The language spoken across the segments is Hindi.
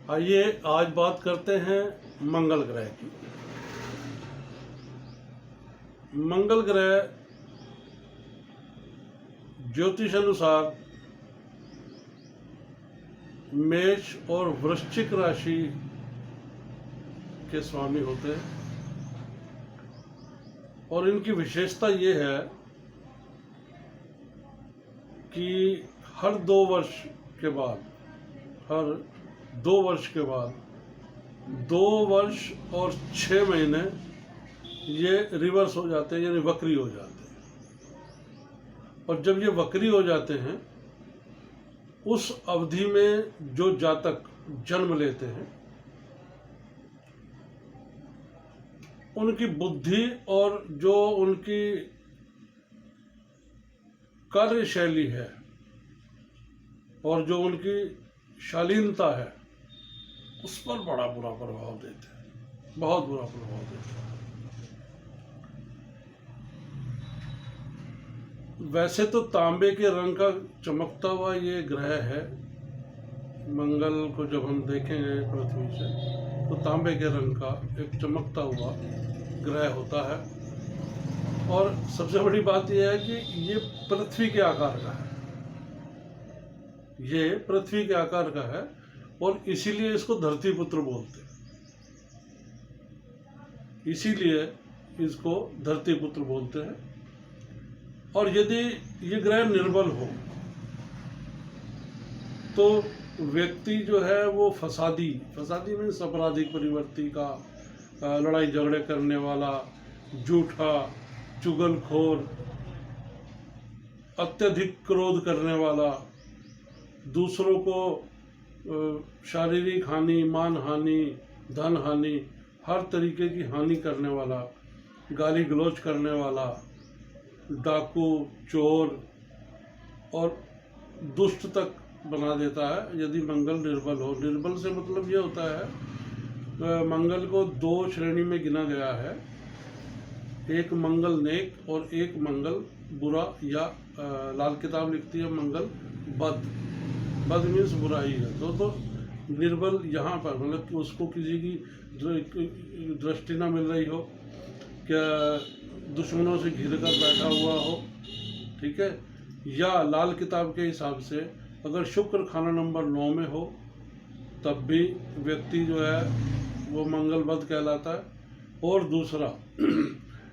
आइए आज बात करते हैं मंगल ग्रह की। मंगल ग्रह ज्योतिष अनुसार मेष और वृश्चिक राशि के स्वामी होते हैं और इनकी विशेषता ये है कि हर 2 वर्ष के बाद 2 वर्ष और 6 महीने ये रिवर्स हो जाते हैं, यानी वक्री हो जाते हैं। और जब ये वक्री हो जाते हैं, उस अवधि में जो जातक जन्म लेते हैं उनकी बुद्धि और जो उनकी कार्यशैली है और जो उनकी शालीनता है उस पर बड़ा बुरा प्रभाव देते हैं, बहुत बुरा प्रभाव देते हैं। वैसे तो तांबे के रंग का चमकता हुआ ये ग्रह है। मंगल को जब हम देखेंगे पृथ्वी से तो तांबे के रंग का एक चमकता हुआ ग्रह होता है। और सबसे बड़ी बात यह है कि ये पृथ्वी के आकार का है, ये पृथ्वी के आकार का है और इसीलिए इसको धरती पुत्र बोलते हैं। इसीलिए इसको धरती पुत्र बोलते हैं। और यदि ये ग्रह निर्बल हो तो व्यक्ति जो है वो फसादी मीन्स आपराधिक प्रवृत्ति का, लड़ाई झगड़े करने वाला, झूठा, चुगलखोर, अत्यधिक क्रोध करने वाला, दूसरों को शारीरिक हानि, मान हानि, धन हानि, हर तरीके की हानि करने वाला, गाली गलौज करने वाला, डाकू, चोर और दुष्ट तक बना देता है यदि मंगल निर्बल हो। निर्बल से मतलब ये होता है, मंगल को 2 श्रेणी में गिना गया है, एक मंगल नेक और एक मंगल बुरा, या लाल किताब लिखती है मंगल बद मीन्स बुराई है। तो निर्बल यहाँ पर मतलब कि उसको किसी की दृष्टि ना मिल रही हो, क्या दुश्मनों से घिर कर बैठा हुआ हो, ठीक है। या लाल किताब के हिसाब से अगर शुक्र खाना नंबर 9 में हो तब भी व्यक्ति जो है वो मंगल बद कहलाता है। और दूसरा,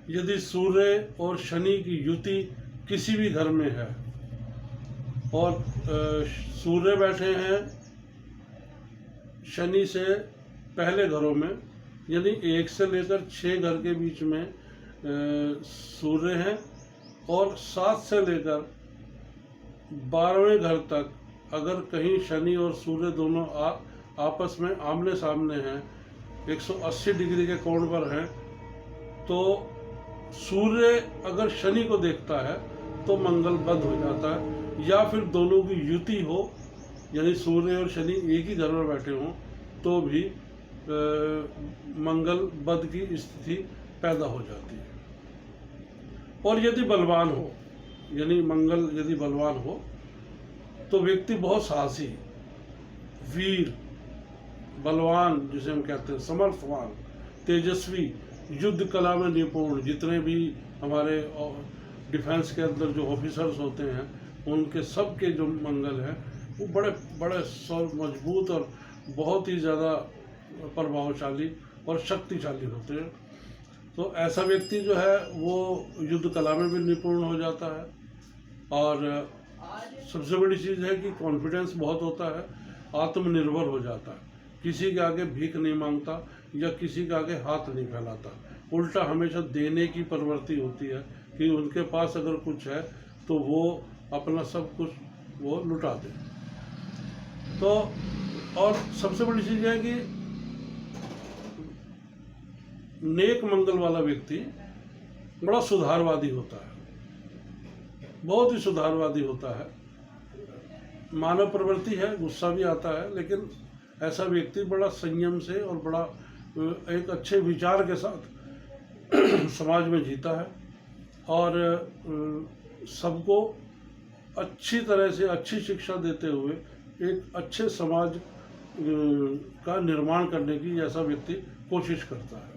यदि सूर्य और शनि की युति किसी भी घर में है और सूर्य बैठे हैं शनि से पहले घरों में, यानी 1 से लेकर 6 घर के बीच में सूर्य है, और 7 से लेकर 12वें घर तक अगर कहीं शनि और सूर्य दोनों आपस में आमने सामने हैं, 180 डिग्री के कोण पर हैं, तो सूर्य अगर शनि को देखता है तो मंगल बद हो जाता है। या फिर दोनों की युति हो, यानी सूर्य और शनि एक ही घर में बैठे हों तो भी मंगल बद की स्थिति पैदा हो जाती है। और यदि बलवान हो, यानी मंगल यदि बलवान हो तो व्यक्ति बहुत साहसी, वीर, बलवान जिसे हम कहते हैं, समर्थवान, तेजस्वी, युद्ध कला में निपुण, जितने भी हमारे डिफेंस के अंदर जो ऑफिसर्स होते हैं उनके सबके जो मंगल हैं वो बड़े बड़े मजबूत और बहुत ही ज़्यादा प्रभावशाली और शक्तिशाली होते हैं। तो ऐसा व्यक्ति जो है वो युद्ध कला में भी निपुण हो जाता है। और सबसे बड़ी चीज़ है कि कॉन्फिडेंस बहुत होता है, आत्मनिर्भर हो जाता है, किसी के आगे भीख नहीं मांगता या किसी के आगे हाथ नहीं फैलाता, उल्टा हमेशा देने की प्रवृत्ति होती है कि उनके पास अगर कुछ है तो वो अपना सब कुछ वो लुटा दे। तो और सबसे बड़ी चीज़ है कि नेक मंगल वाला व्यक्ति बड़ा सुधारवादी होता है, बहुत ही सुधारवादी होता है। मानव प्रवृत्ति है, गुस्सा भी आता है, लेकिन ऐसा व्यक्ति बड़ा संयम से और बड़ा एक अच्छे विचार के साथ समाज में जीता है और सबको अच्छी तरह से अच्छी शिक्षा देते हुए एक अच्छे समाज का निर्माण करने की ऐसा व्यक्ति कोशिश करता है।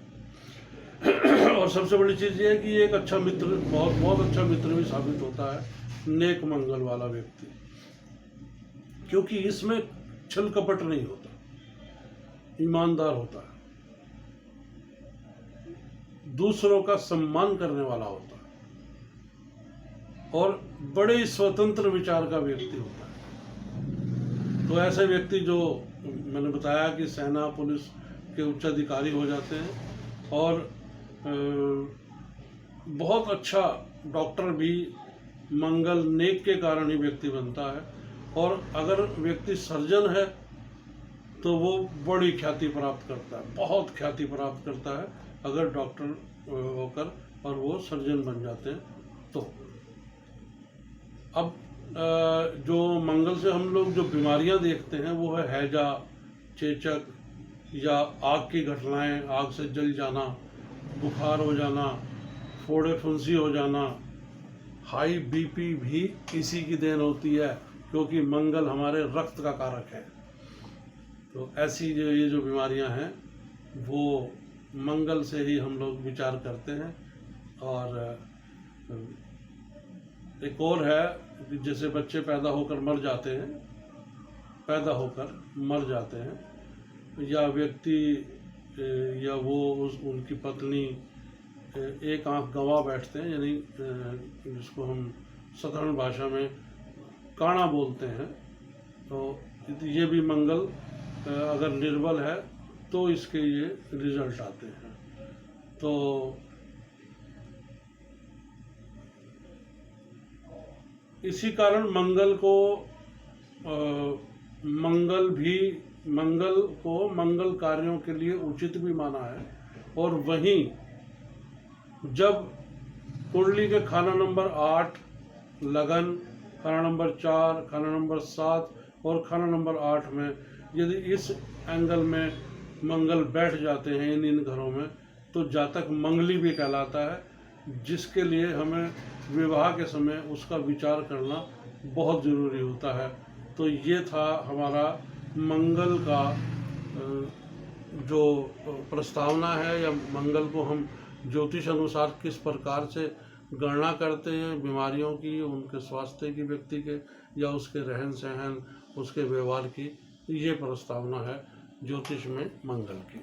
और सबसे बड़ी चीज़ ये है कि ये एक अच्छा मित्र, बहुत बहुत अच्छा मित्र भी साबित होता है, नेक मंगल वाला व्यक्ति, क्योंकि इसमें छल कपट नहीं होता, ईमानदार होता है, दूसरों का सम्मान करने वाला होता है और बड़े स्वतंत्र विचार का व्यक्ति होता है। तो ऐसे व्यक्ति जो मैंने बताया कि सेना पुलिस के उच्च अधिकारी हो जाते हैं और बहुत अच्छा डॉक्टर भी मंगल नेक के कारण ही व्यक्ति बनता है। और अगर व्यक्ति सर्जन है तो वो बड़ी ख्याति प्राप्त करता है, बहुत ख्याति प्राप्त करता है अगर डॉक्टर होकर और वो सर्जन बन जाते हैं तो। अब जो मंगल से हम लोग जो बीमारियां देखते हैं वो है हैजा, चेचक या आग की घटनाएं, आग से जल जाना, बुखार हो जाना, फोड़े फुंसी हो जाना, हाई बीपी भी इसी की देन होती है, क्योंकि मंगल हमारे रक्त का कारक है। तो ऐसी ये जो बीमारियां हैं वो मंगल से ही हम लोग विचार करते हैं। और एक और है कि जैसे बच्चे पैदा होकर मर जाते हैं या व्यक्ति या वो उनकी पत्नी एक आंख गंवा बैठते हैं, यानी जिसको हम साधारण भाषा में काणा बोलते हैं, तो ये भी मंगल अगर निर्बल है तो इसके ये रिजल्ट आते हैं। तो इसी कारण मंगल को मंगल कार्यों के लिए उचित भी माना है। और वहीं जब कुंडली के खाना नंबर 8 लगन, खाना नंबर 4, खाना नंबर 7 और खाना नंबर 8 में यदि इस एंगल में मंगल बैठ जाते हैं इन घरों में, तो जातक मंगली भी कहलाता है, जिसके लिए हमें विवाह के समय उसका विचार करना बहुत ज़रूरी होता है। तो ये था हमारा मंगल का जो प्रस्तावना है, या मंगल को हम ज्योतिष अनुसार किस प्रकार से गणना करते हैं, बीमारियों की, उनके स्वास्थ्य की, व्यक्ति के, या उसके रहन सहन, उसके व्यवहार की, ये प्रस्तावना है ज्योतिष में मंगल की।